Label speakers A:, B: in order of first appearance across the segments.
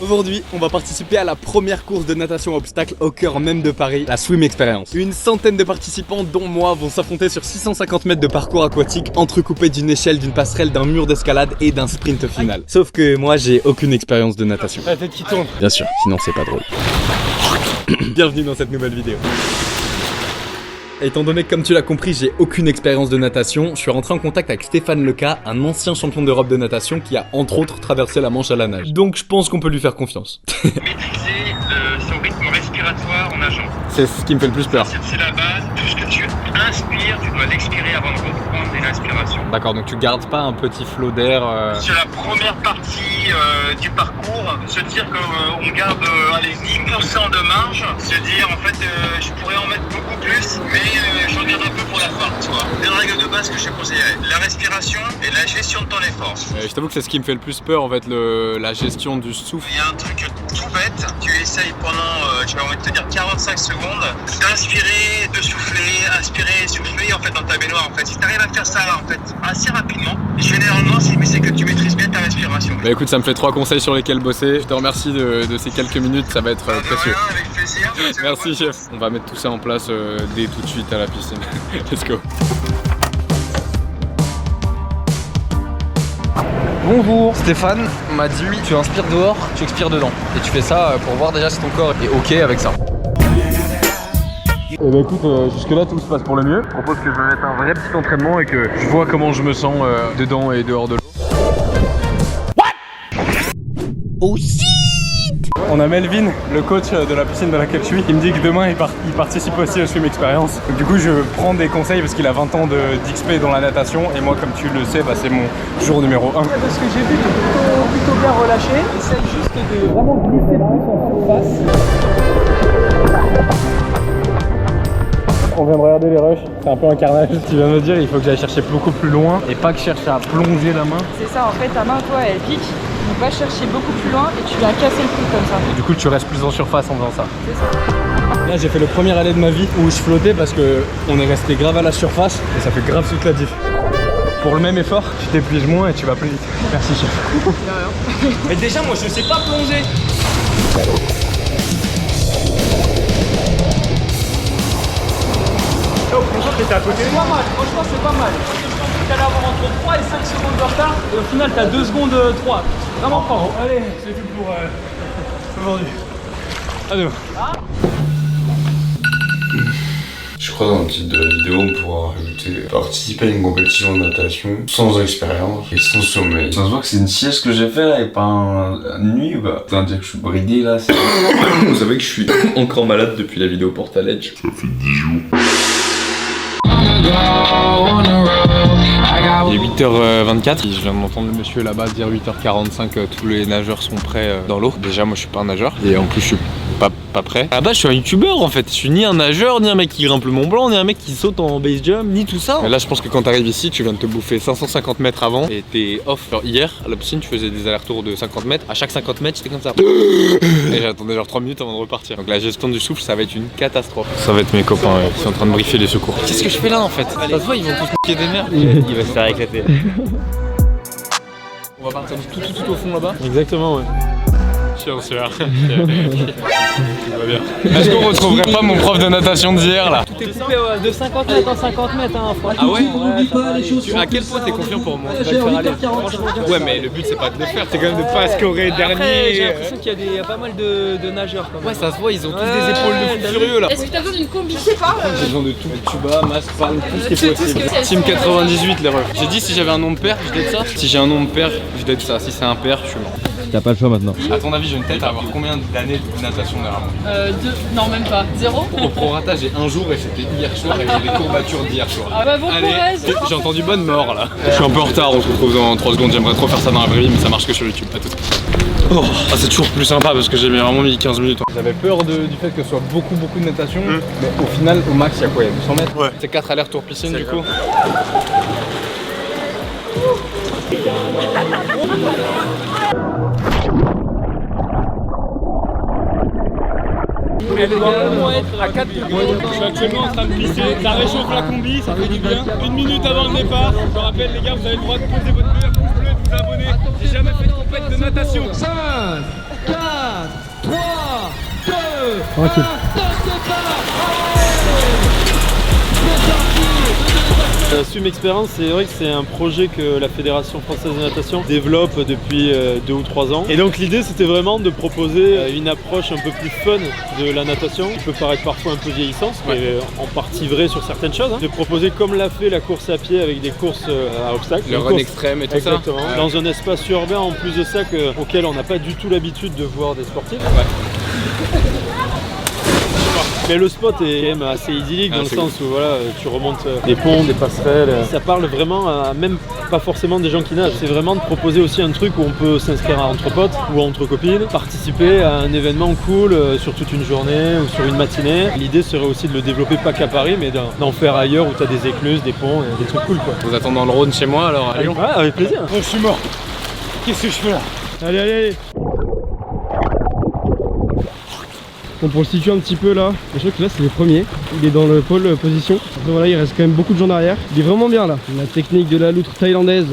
A: Aujourd'hui, on va participer à la première course de natation obstacle au cœur même de Paris, la Swim Experience. Une centaine de participants, dont moi, vont s'affronter sur 650 mètres de parcours aquatique, entrecoupés d'une échelle, d'une passerelle, d'un mur d'escalade et d'un sprint final. Sauf que moi, j'ai aucune expérience de natation.
B: La tête qui tourne.
A: Bien sûr, sinon c'est pas drôle. Bienvenue dans cette nouvelle vidéo. Étant donné que, comme tu l'as compris, j'ai aucune expérience de natation, je suis rentré en contact avec Stéphane Leca, un ancien champion d'Europe de natation qui a entre autres traversé la Manche à la nage. Donc je pense qu'on peut lui faire confiance.
C: Maîtriser son rythme respiratoire en nageant.
A: C'est ce qui me fait le plus peur.
C: C'est la base. Tout ce que tu inspires, tu dois l'expirer avant de reprendre une inspiration.
A: D'accord, donc tu gardes pas un petit flot d'air
C: Sur la première partie du parcours, se dire qu'on garde 10% de marge, se dire en fait je pourrais en mettre beaucoup plus, mais j'en garde un peu pour la fin, tu vois. Des règles de base que je conseillerais. La respiration et la gestion de ton effort.
A: Je t'avoue que c'est ce qui me fait le plus peur en fait, la gestion du souffle.
C: Il y a un truc tout bête, tu essayes pendant, j'ai envie de te dire 45 secondes, d'inspirer, de souffler, inspirer, souffler en fait dans ta baignoire en fait. Si tu arrives à faire ça en fait assez rapidement, généralement c'est que tu maîtrises bien ta respiration.
A: Bah écoute, ça me fait 3 conseils sur lesquels bosser. Je te remercie de ces quelques minutes, ça va être précieux.
C: Rien, avec plaisir.
A: Merci chef. On va mettre tout ça en place dès tout de suite à la piscine. Let's go.
B: Bonjour, Stéphane m'a dit tu inspires dehors, tu expires dedans. Et tu fais ça pour voir déjà si ton corps est ok avec ça.
A: Et bah écoute, jusque là tout se passe pour le mieux. Je propose que je me mette un vrai petit entraînement et que je vois comment je me sens dedans et dehors de l'eau. What? Oh shit! On a Melvin, le coach de la piscine de laquelle je suis, qui me dit que demain il participe aussi à Swim Experience. Donc, du coup je prends des conseils parce qu'il a 20 ans d'XP dans la natation et moi comme tu le sais, bah, c'est mon jour numéro 1.
D: Parce que j'ai vu que plutôt bien relâché, essaye juste de vraiment glisser plus en surface.
A: On vient de regarder les rushs, c'est un peu un carnage. Tu viens de me dire il faut que j'aille chercher beaucoup plus loin et pas que je cherche à plonger la main.
D: C'est ça, en fait ta main toi elle pique, donc va chercher beaucoup plus loin et tu vas casser le truc comme ça.
A: Et du coup tu restes plus en surface en faisant ça.
D: C'est ça.
A: Là j'ai fait le premier aller de ma vie où je flottais parce que on est resté grave à la surface et ça fait grave toute la diff. Pour le même effort, tu t'épuises moins et tu vas plus vite. Merci chef. Mais déjà moi je sais pas plonger.
D: Oh, franchement t'étais à côté. C'est pas mal, franchement c'est pas mal. Parce que je pensais que t'allais avoir entre 3 et 5 secondes de retard et au final t'as 2 secondes 3. Vraiment fort.
A: Allez, c'est tout pour aujourd'hui. Adieu.
E: Je crois dans le titre de la vidéo on pourra rajouter participer à une compétition de natation sans expérience et sans sommeil. Ça se voit que c'est une sieste que j'ai fait là et pas une nuit ou pas. Ça veut dire que je suis bridé là. Vous savez que je suis encore malade depuis la vidéo Portal Edge. Ça fait 10 jours.
A: Il est 8h24, je viens d'entendre le monsieur là-bas dire 8h45, tous les nageurs sont prêts dans l'eau. Déjà moi je suis pas un nageur et en plus je suis pas prêt. Ah bah je suis un youtubeur en fait, je suis ni un nageur, ni un mec qui grimpe le Mont Blanc, ni un mec qui saute en base jump, ni tout ça. Et là je pense que quand t'arrives ici, tu viens de te bouffer 550 mètres avant et t'es off. Alors, hier à la piscine tu faisais des allers-retours de 50 mètres, à chaque 50 mètres j'étais comme ça. Et j'attendais genre 3 minutes avant de repartir. Donc la gestion du souffle ça va être une catastrophe. Ça va être mes copains qui sont en train de briefer les secours. Qu'est-ce que je fais là en fait? Ça se voit ils vont tous niquer des nerfs. Il va se faire éclater. On va partir tout au fond là-bas. Exactement ouais. Chiant sûr. Tout va bien. Est-ce qu'on retrouverait pas mon prof de natation d'hier là?
D: Tout est coupé de 50 mètres en 50 mètres hein,
A: Ah ouais?
D: Ouais,
A: À quel point t'es confiant pour moi? Ouais mais le but c'est pas de le faire, c'est quand même de pas scorer dernier.
D: J'ai l'impression qu'il y a pas mal de nageurs quand même.
A: Ouais ça se voit, ils ont tous des épaules de fou furieux là.
F: Est-ce que t'as besoin d'une combi? Je sais pas.
A: J'ai besoin de tout, tuba, masque, palme, tout ce qui est possible. Team 98 les refs. J'ai dit si j'avais un nom de père, je date ça. Si j'ai un nom de père, je date ça. Si c'est un père, je suis mort.
B: T'as pas le choix maintenant.
A: A ton avis, j'ai une tête à avoir combien d'années de natation derrière moi?
F: 2, non même pas. 0.
A: Au prorata, j'ai un jour et c'était hier soir et j'ai les courbatures d'hier soir.
F: Ah bah bon courage.
A: J'ai entendu bonne mort là. Je suis un peu en retard, on se retrouve dans 3 secondes. J'aimerais trop faire ça dans la vraie vie, mais ça marche que sur YouTube. À tout. Oh, c'est toujours plus sympa parce que j'ai vraiment mis 15 minutes. J'avais peur du fait que ce soit beaucoup de natation, mais au final, au max, il y a quoi? Il y a 200 mètres. Ouais. C'est 4 allers-retours piscine du coup.
D: Elle doit au moins être à 4 degrés.
G: Je suis actuellement en train de pisser, ça réchauffe la combi, ça fait du bien. 1 minute avant le départ, je rappelle les gars, vous avez le droit de poser votre meilleur pouce bleu, de vous abonner. J'ai jamais fait de compète de natation. 5, 4,
H: Tranquille.
I: Swim Experience, c'est vrai que c'est un projet que la Fédération Française de Natation développe depuis 2 ou 3 ans. Et donc l'idée c'était vraiment de proposer une approche un peu plus fun de la natation, qui peut paraître parfois un peu vieillissante, mais en partie vrai sur certaines choses. De proposer comme l'a fait la course à pied avec des courses à obstacles.
A: Le run extrême et tout ça.
I: Exactement. Dans un espace urbain en plus de ça auquel on n'a pas du tout l'habitude de voir des sportifs. Mais le spot est quand même assez idyllique dans le sens où voilà, tu remontes des ponts, des passerelles. Ça parle vraiment à même pas forcément des gens qui nagent. C'est vraiment de proposer aussi un truc où on peut s'inscrire entre potes ou entre copines, participer à un événement cool sur toute une journée ou sur une matinée. L'idée serait aussi de le développer pas qu'à Paris, mais d'en faire ailleurs où tu as des écluses, des ponts, et des trucs cool quoi.
A: Vous attendez dans le Rhône chez moi alors à Lyon?
I: Ouais, avec plaisir.
G: Oh, je suis mort. Qu'est-ce que je fais là?
H: Allez, allez, allez. Bon, pour le situer un petit peu là, je crois que là c'est le premier, il est dans le pôle position. Après voilà, il reste quand même beaucoup de gens derrière. Il est vraiment bien là. La technique de la loutre thaïlandaise.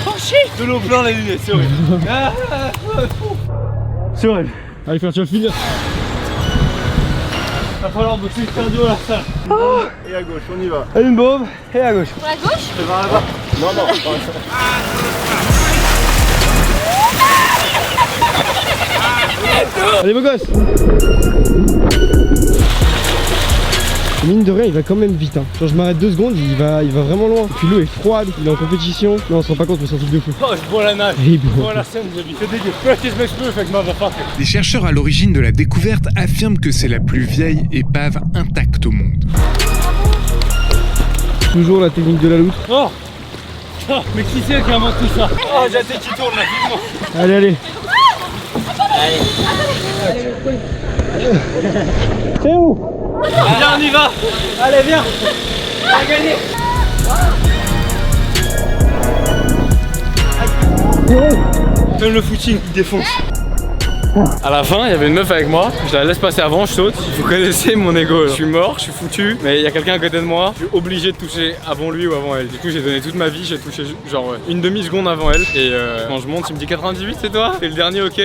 G: Oh shit. De l'eau plein la lunette, c'est horrible. C'est horrible.
H: Allez frère, tu vas finir.
G: Va falloir bosser cardio là, ça.
H: Et à gauche, on y va. Allez une bombe, et à gauche.
F: Pour la gauche?
H: C'est vers là-bas. Non, non, allez beau gosse. Mine de rien, il va quand même vite. Hein. Genre je m'arrête 2 secondes, il va vraiment loin. Et puis l'eau est froide, il est en compétition. Non, on se rend pas compte, mais c'est un truc de fou.
G: Oh, je bois la nage.
H: Et
G: Je bois la scène, j'ai vu. C'est dégueu. Practice makes perfect, motherfucker.
J: Les chercheurs à l'origine de la découverte affirment que c'est la plus vieille épave intacte au monde.
H: Toujours la technique de la loutre.
G: Oh, oh, mais qui c'est qui invente tout ça? Oh, j'ai la tête qui tourne là, vivement.
H: Allez, allez. C'est où?
G: Viens, on y va. Allez, viens. On va gagner. Même le footing, il défonce.
A: À la fin, il y avait une meuf avec moi, je la laisse passer avant, je saute. Vous connaissez mon ego, je suis mort, je suis foutu, mais il y a quelqu'un à côté de moi, je suis obligé de toucher avant lui ou avant elle. Du coup, j'ai donné toute ma vie, j'ai touché genre une demi-seconde avant elle. Et quand je monte, il me dit 98, c'est toi? C'est le dernier, ok,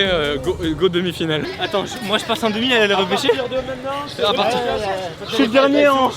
A: go demi-finale.
G: Attends, moi je passe en demi, elle est repêchée. Je suis le dernier en.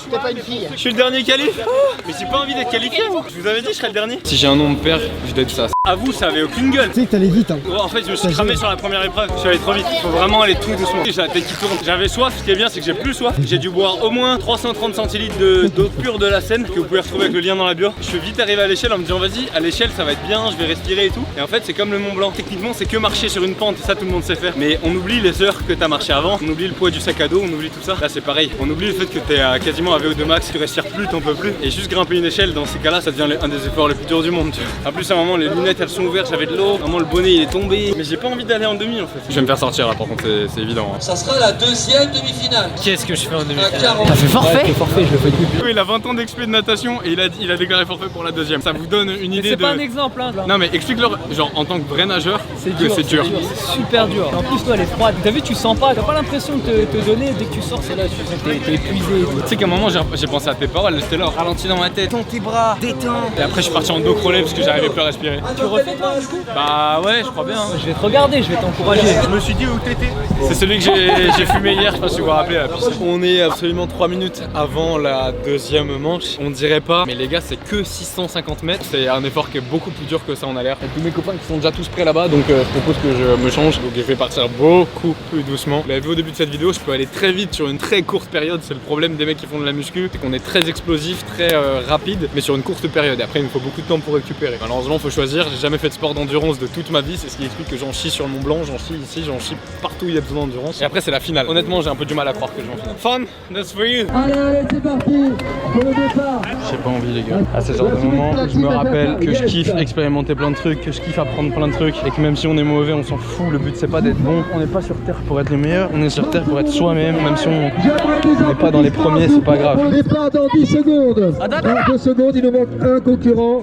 G: Je suis le dernier qualif. Mais j'ai pas envie d'être qualifié. Je vous avais dit, je serais le dernier.
A: Si j'ai un nom de père, je dois être ça.
G: À vous, ça avait aucune gueule.
H: Tu sais que t'allais vite. Hein.
G: En fait, je me suis cramé sur la première épreuve. Je suis allé trop vite. Faut vraiment aller tout doucement. J'ai la tête qui tourne. J'avais soif. Ce qui est bien, c'est que j'ai plus soif. J'ai dû boire au moins 330 centilitres d'eau pure de la Seine que vous pouvez retrouver avec le lien dans la bio. Je suis vite arrivé à l'échelle en me disant vas-y, à l'échelle ça va être bien, je vais respirer et tout. Et en fait, c'est comme le Mont Blanc. Techniquement, c'est que marcher sur une pente. Ça, tout le monde sait faire. Mais on oublie les heures que t'as marché avant. On oublie le poids du sac à dos. On oublie tout ça. Là, c'est pareil. On oublie le fait que t'es quasiment à VO2 max. Tu respires plus, t'en peux plus. Et juste grimper une échelle, dans ces cas-là, ça devient un des efforts les plus durs du monde. Tu vois. En plus, à un moment, les lunettes elles sont ouvertes. J'avais de l'eau. À un moment, le bonnet il est tombé. Mais j'ai pas envie d'aller en demi en fait. Je vais me faire sortir là, par contre, c'est évident. Hein.
K: Ça sera la deuxième demi-finale.
G: Qu'est-ce que je fais en demi-finale?
H: T'as fait forfait? Ouais, forfait, je le fais tout.
A: Il a 20 ans d'expé de natation et il a déclaré forfait pour la deuxième. Ça vous donne une idée de.
D: C'est pas un exemple, hein.
A: Non, mais explique-leur, genre en tant que vrai nageur, que c'est dur.
D: C'est super dur. En plus, toi, elle est froide. T'as vu, tu sens pas. T'as pas l'impression de te donner. Dès que tu sors, c'est là, tu sens que t'es épuisé.
A: Tu sais qu'à un moment, j'ai pensé à tes paroles, c'était là, ralenti dans ma tête.
K: Tends tes bras, détends.
A: Et après, je suis parti en dos crawlé parce que j'arrivais plus à respirer.
D: Tu refais toi, du coup?
A: Bah ouais, je crois bien. Hein.
D: Je vais te regarder, je vais t'encourager.
G: Je me suis dit où t'étais.
A: C'est celui que j'ai fumé hier, je sais pas si vous vous rappelez à la piscine. On est absolument 3 minutes avant la deuxième manche. On dirait pas, mais les gars, c'est que 650 mètres. C'est un effort qui est beaucoup plus dur que ça en a l'air. Et tous mes copains qui sont déjà tous prêts là-bas, donc je propose que je me change. Donc je vais partir beaucoup plus doucement. Vous l'avez vu au début de cette vidéo, je peux aller très vite sur une très courte période. C'est le problème des mecs qui font de la muscu, c'est qu'on est très explosif, très rapide, mais sur une courte période. Et après, il me faut beaucoup de temps pour récupérer. Malheureusement, faut choisir. J'ai jamais fait de sport d'endurance de toute ma vie. C'est ce qui explique que j'en chie sur le Mont Blanc, j'en chie ici, j'en chie partout où il y a besoin d'endurance. Et après, c'est la finale. Honnêtement, j'ai un peu du mal à croire que je vais en finale. Fun, that's for you.
K: Allez, allez, c'est parti pour le départ.
A: J'ai pas envie, les gars. À ce genre de moment, je me rappelle que je kiffe expérimenter plein de trucs, que je kiffe apprendre plein de trucs, et que même si on est mauvais, on s'en fout. Le but, c'est pas d'être bon. On n'est pas sur Terre pour être le meilleur. On est sur Terre pour être soi-même. Même si on n'est pas dans les premiers, c'est pas grave.
K: Départ dans 10 secondes. Dans 2 secondes, il nous manque un concurrent.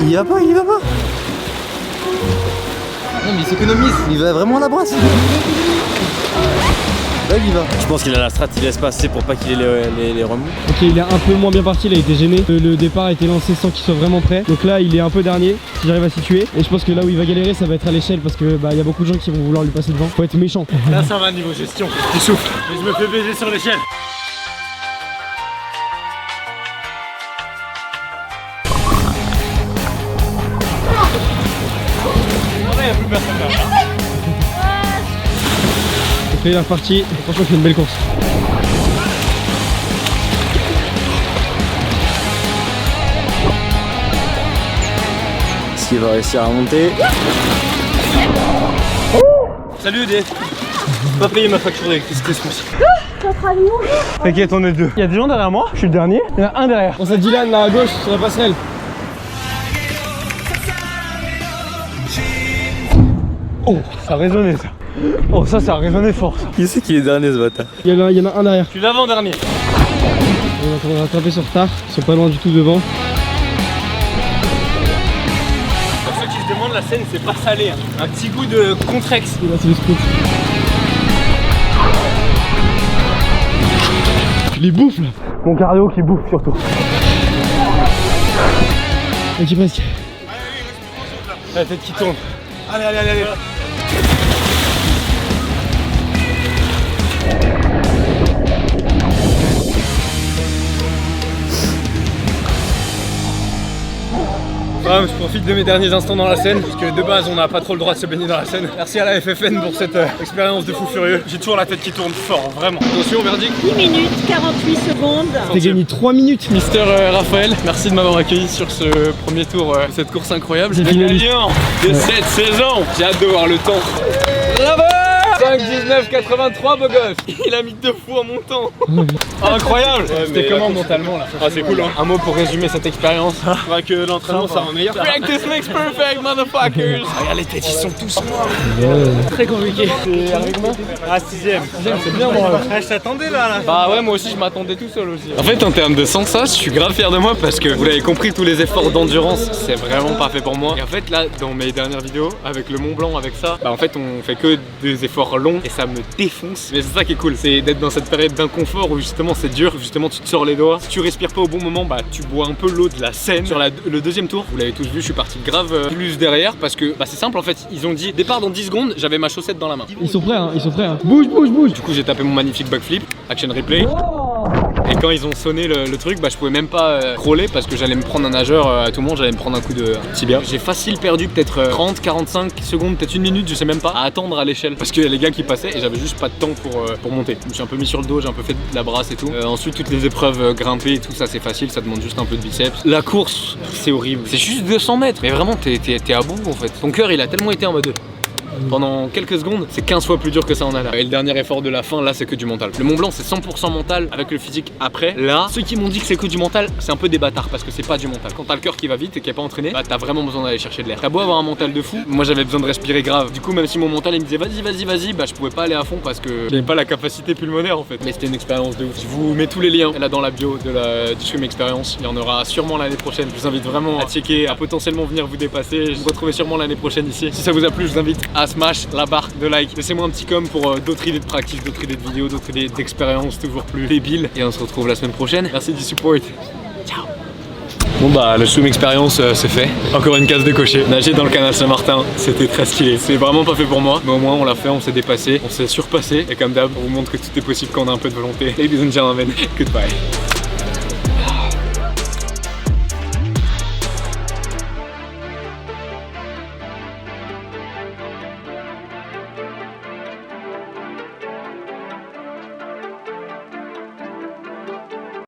B: Il va pas, il va pas. Non mais il s'économise, il va vraiment à la brasse.
I: Là il y va. Je pense qu'il a la strat, il laisse passer pour pas qu'il ait les remous.
H: Ok, il est un peu moins bien parti, il a été gêné. Le départ a été lancé sans qu'il soit vraiment prêt. Donc là il est un peu dernier, si j'arrive à situer. Et je pense que là où il va galérer ça va être à l'échelle parce que il y a beaucoup de gens qui vont vouloir lui passer devant. Faut être méchant.
G: Là ça va niveau gestion, tu souffles. Mais je me fais baiser sur l'échelle.
H: Donc là il est reparti, franchement c'est une belle course.
I: Est-ce qu'il va réussir à monter?
G: Salut EDF. Pas payer ma facture d'électricité ce mois-ci. T'inquiète, on est deux. Il y a des gens derrière moi, je suis le dernier. Il y en a un derrière.
H: On s'est Dylan là à gauche sur la passerelle.
G: Oh, ça a résonné ça. Oh, ça a résonné fort ça.
I: Qui c'est qui est dernier ce bâtard?
H: Il y en a un derrière.
G: Je suis l'avant-dernier.
H: On est en train de rattraper sur retard. Ils sont pas loin du tout devant.
G: Pour ceux qui se demandent, la scène c'est pas salé. Hein. Un petit goût de Contrex.
H: Et là c'est le sprint. Les bouffes là.
G: Mon cardio qui bouffe surtout.
H: Ok presque.
G: La tête qui tourne. Allez, allez, allez, allez. Je profite de mes derniers instants dans la Seine, parce que de base on n'a pas trop le droit de se baigner dans la Seine. Merci à la FFN pour cette expérience de fou furieux. J'ai toujours la tête qui tourne fort, vraiment. Attention, verdict.
F: 10 minutes, 48 secondes.
H: T'as gagné 3 minutes.
A: Mister Raphaël, merci de m'avoir accueilli sur ce premier tour de cette course incroyable.
H: C'est
A: Le gagnant de cette saison. J'ai hâte de voir le temps. Bravo! 5,19,83 beau gosse. Il a mis 2 fois mon temps.
G: Incroyable.
A: C'était comment mentalement là?
G: Ah c'est cool hein.
A: Un mot pour résumer cette expérience.
G: Faudra que l'entraînement ça rend meilleur.
A: Practice makes perfect, motherfuckers. Regarde les têtes, ils sont tous morts.
G: Très compliqué. C'est arrivé combien? Ah 6ème.
A: C'est bien moi.
G: Ah, je t'attendais là.
A: Bah ouais, moi aussi je m'attendais tout seul aussi. En fait, en termes de sensas, je suis grave fier de moi parce que vous l'avez compris, tous les efforts d'endurance, c'est vraiment pas fait pour moi. Et en fait, là, dans mes dernières vidéos, avec le Mont Blanc, avec ça, bah en fait, on fait que des efforts longs et ça me défonce. Mais c'est ça qui est cool, c'est d'être dans cette période d'inconfort où justement c'est dur, justement tu te sors les doigts. Si tu respires pas au bon moment, bah tu bois un peu l'eau de la Seine. Sur le deuxième tour, vous l'avez tous vu, je suis parti grave plus derrière parce que bah c'est simple en fait, ils ont dit départ dans 10 secondes, j'avais ma chaussette dans la main.
H: Ils sont prêts hein, ils sont prêts hein. Bouge, bouge, bouge.
A: Du coup j'ai tapé mon magnifique backflip, action replay. Et quand ils ont sonné le truc, bah je pouvais même pas crawler parce que j'allais me prendre un nageur à tout le monde, j'allais me prendre un coup de tibia. J'ai facile perdu peut-être 30, 45 secondes, peut-être 1 minute, je sais même pas, à attendre à l'échelle parce qu'il y a les gars qui passaient et j'avais juste pas de temps pour monter. Je me suis un peu mis sur le dos, j'ai un peu fait de la brasse et tout. Ensuite toutes les épreuves grimper et tout ça c'est facile, ça demande juste un peu de biceps. La course c'est horrible, c'est juste 200 mètres mais vraiment t'es à bout en fait. Ton cœur il a tellement été en mode pendant quelques secondes, c'est 15 fois plus dur que ça en a là. Et le dernier effort de la fin, là, c'est que du mental. Le Mont Blanc, c'est 100% mental avec le physique après. Là, ceux qui m'ont dit que c'est que du mental, c'est un peu des bâtards parce que c'est pas du mental. Quand t'as le cœur qui va vite et qui est pas entraîné, bah t'as vraiment besoin d'aller chercher de l'air. T'as beau avoir un mental de fou, moi j'avais besoin de respirer grave. Du coup, même si mon mental il me disait vas-y, bah je pouvais pas aller à fond parce que j'avais pas la capacité pulmonaire en fait. Mais c'était une expérience de ouf. Je vous mets tous les liens là dans la bio du Swim Experience. Il y en aura sûrement l'année prochaine. Je vous invite vraiment à checker, à potentiellement venir vous dépasser. Je vous retrouverai sûrement l'année prochaine ici. Si ça vous a plu, je vous invite à smash la barre de like. Laissez-moi un petit com pour d'autres idées de practice, d'autres idées de vidéos, d'autres idées d'expériences toujours plus débiles. Et on se retrouve la semaine prochaine. Merci du support. Ciao. Bon bah le Swim Experience c'est fait. Encore une case de cocher. Nager dans le canal Saint-Martin, c'était très stylé. C'est vraiment pas fait pour moi, mais au moins on l'a fait, on s'est dépassé, on s'est surpassé. Et comme d'hab, on vous montre que tout est possible quand on a un peu de volonté. Ladies and gentlemen, goodbye.